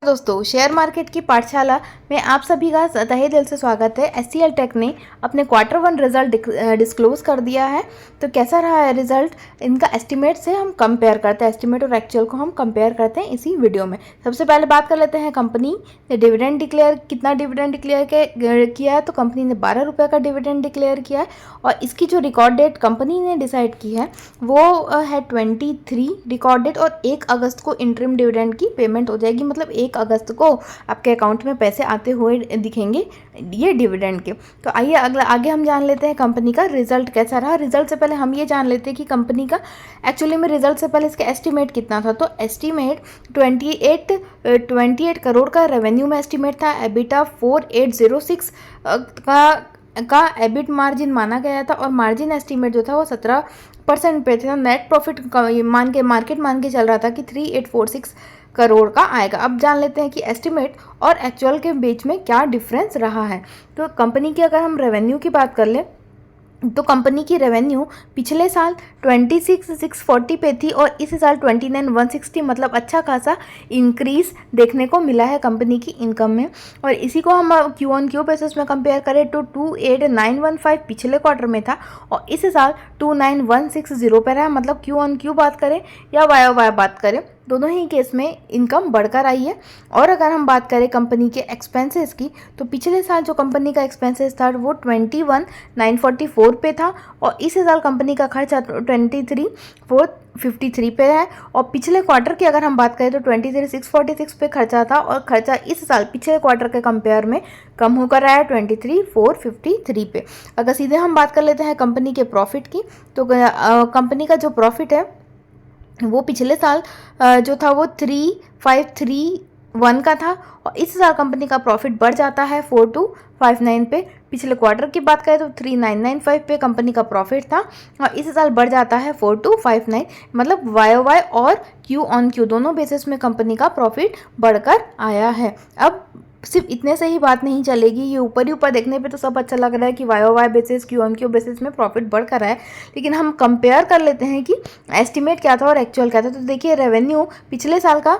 दोस्तों, share market की पाठशाला में आप सभी का तहे दिल से स्वागत है। एचसीएल टेक ने अपने Q1 रिजल्ट डिस्क्लोज कर दिया है। तो कैसा रहा है रिजल्ट, इनका एस्टिमेट से हम कंपेयर करते हैं, एस्टिमेट और एक्चुअल को हम कंपेयर करते हैं इसी वीडियो में। सबसे पहले बात कर लेते हैं कंपनी ने डिविडेंड डिक्लेयर, कितना डिविडेंड डिक्लेयर किया है। तो कंपनी ने 12 रुपये का डिविडेंड डिक्लेयर किया है और इसकी जो रिकॉर्ड डेट कंपनी ने डिसाइड की है वो है 23 रिकॉर्ड डेट, और 1 अगस्त को इंटरिम डिविडेंड की पेमेंट हो जाएगी। मतलब 1 अगस्त को आपके अकाउंट में पैसे आते हुए दिखेंगे ये डिविडेंड के। तो आइए आगे हम जान लेते हैं कंपनी का रिजल्ट कैसा रहा। रिजल्ट से पहले हम ये जान लेते हैं कि कंपनी का एक्चुअली में रिजल्ट से पहले इसका एस्टिमेट कितना था। तो एस्टिमेट 28 करोड़ का रेवेन्यू में एस्टिमेट था। एबिटा 4806 का एबिट मार्जिन माना गया था और मार्जिन एस्टिमेट जो था वो 17% पे था। नेट प्रॉफिट मार्केट मान के चल रहा था कि 3846 करोड़ का आएगा। अब जान लेते हैं कि एस्टिमेट और एक्चुअल के बीच में क्या डिफरेंस रहा है। तो कंपनी की अगर हम रेवेन्यू की बात कर लें तो कंपनी की रेवेन्यू पिछले साल 26,640 पे थी और इस साल 29,160, मतलब अच्छा खासा इंक्रीज देखने को मिला है कंपनी की इनकम में। और इसी को हम क्यू ऑन क्यू बेसिस में कंपेयर करें तो 28,915 पिछले क्वार्टर में था और इस साल 29,160 पे रहा। मतलब क्यू ऑन क्यू बात करें या वाई वाई बात करें, दोनों ही केस में इनकम बढ़कर आई है। और अगर हम बात करें कंपनी के एक्सपेंसेस की तो पिछले साल जो कंपनी का एक्सपेंसेस था वो 21,944 पे था और इस साल कंपनी का खर्चा 23,453 पे है। और पिछले क्वार्टर की अगर हम बात करें तो 23,646 पे खर्चा था और खर्चा इस साल पिछले क्वार्टर के कंपेयर में कम होकर आया 23,453 पे। अगर सीधे हम बात कर लेते हैं कंपनी के प्रॉफिट की तो कंपनी का जो प्रॉफिट है वो पिछले साल जो था वो 3,531 का था और इस साल कंपनी का प्रॉफिट बढ़ जाता है 4,259 पे। पिछले क्वार्टर की बात करें तो 3,995 पे कंपनी का प्रॉफिट था और इस साल बढ़ जाता है 4,259। मतलब वाई और क्यू ऑन क्यू दोनों बेसिस में कंपनी का प्रॉफिट बढ़कर आया है। अब सिर्फ इतने से ही बात नहीं चलेगी, ये ऊपर ही ऊपर देखने पे तो सब अच्छा लग रहा है कि Y basis Q on Q basis में प्रॉफिट बढ़कर आया है, लेकिन हम कंपेयर कर लेते हैं कि एस्टिमेट क्या था और एक्चुअल क्या था। तो देखिए रेवेन्यू पिछले साल का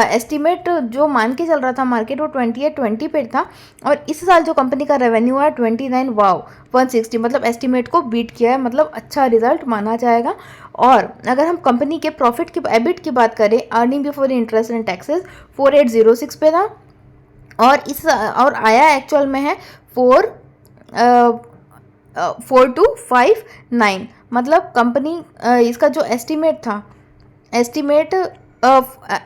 एस्टिमेट जो मान के चल रहा था मार्केट वो 2820 पे था और इस साल जो कंपनी का रेवेन्यू है 29,160, मतलब एस्टिमेट को बीट किया है, मतलब अच्छा रिजल्ट माना जाएगा। और अगर हम कंपनी के प्रॉफिट की एबिट की बात करें, earning before interest and taxes 4806 पे था और आया एक्चुअल में है 4259। मतलब कंपनी इसका जो एस्टिमेट था, एस्टिमेट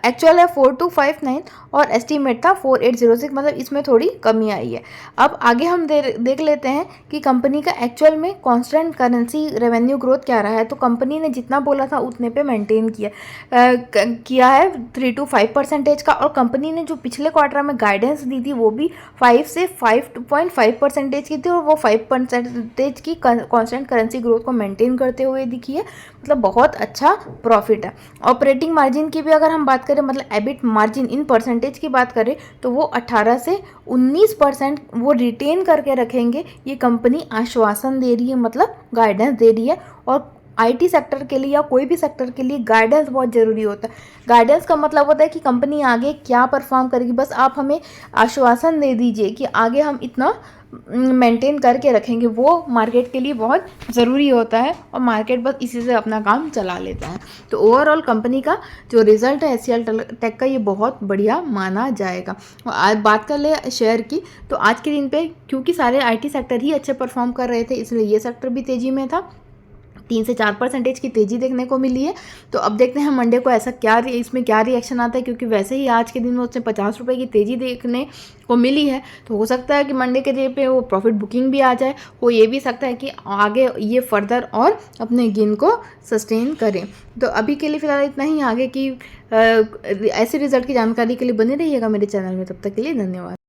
एक्चुअल है 4259 और एस्टिमेट था 4806, मतलब इसमें थोड़ी कमी आई है। अब आगे हम देख लेते हैं कि कंपनी का एक्चुअल में कांस्टेंट करेंसी रेवेन्यू ग्रोथ क्या रहा है। तो कंपनी ने जितना बोला था उतने पे मेंटेन किया है 3 to 5% का। और कंपनी ने जो पिछले क्वार्टर में गाइडेंस दी थी वो भी 5 से 5.5% की थी और वो 5% की कांस्टेंट करेंसी ग्रोथ को मेंटेन करते हुए दिखी है। मतलब बहुत अच्छा प्रॉफिट है। ऑपरेटिंग मार्जिन की भी अगर हम बात करें, मतलब एबिट मार्जिन इन परसेंटेज की बात करें तो वो 18 से 19% वो रिटेन करके रखेंगे, ये कंपनी आश्वासन दे रही है, मतलब गाइडेंस दे रही है। और आईटी सेक्टर के लिए या कोई भी सेक्टर के लिए गाइडेंस बहुत ज़रूरी होता है। गाइडेंस का मतलब होता है कि कंपनी आगे क्या परफॉर्म करेगी, बस आप हमें आश्वासन दे दीजिए कि आगे हम इतना मेंटेन करके रखेंगे, वो मार्केट के लिए बहुत ज़रूरी होता है और मार्केट बस इसी से अपना काम चला लेता है। तो ओवरऑल कंपनी का जो रिज़ल्ट है एचसीएल टेक का ये बहुत बढ़िया माना जाएगा। और आज बात कर ले शेयर की तो आज के दिन पे क्योंकि सारे आईटी सेक्टर ही अच्छे परफॉर्म कर रहे थे इसलिए ये सेक्टर भी तेज़ी में था, 3 से 4% की तेज़ी देखने को मिली है। तो अब देखते हैं मंडे को ऐसा इसमें क्या रिएक्शन आता है, क्योंकि वैसे ही आज के दिन में उसने 50 रुपये की तेज़ी देखने को मिली है। तो हो सकता है कि मंडे के डे पे वो प्रॉफिट बुकिंग भी आ जाए, हो ये भी सकता है कि आगे ये फर्दर और अपने गेन को सस्टेन करें। तो अभी के लिए फ़िलहाल इतना ही। आगे की ऐसे रिजल्ट की जानकारी के लिए बने रहिएगा मेरे चैनल में। तब तक के लिए धन्यवाद।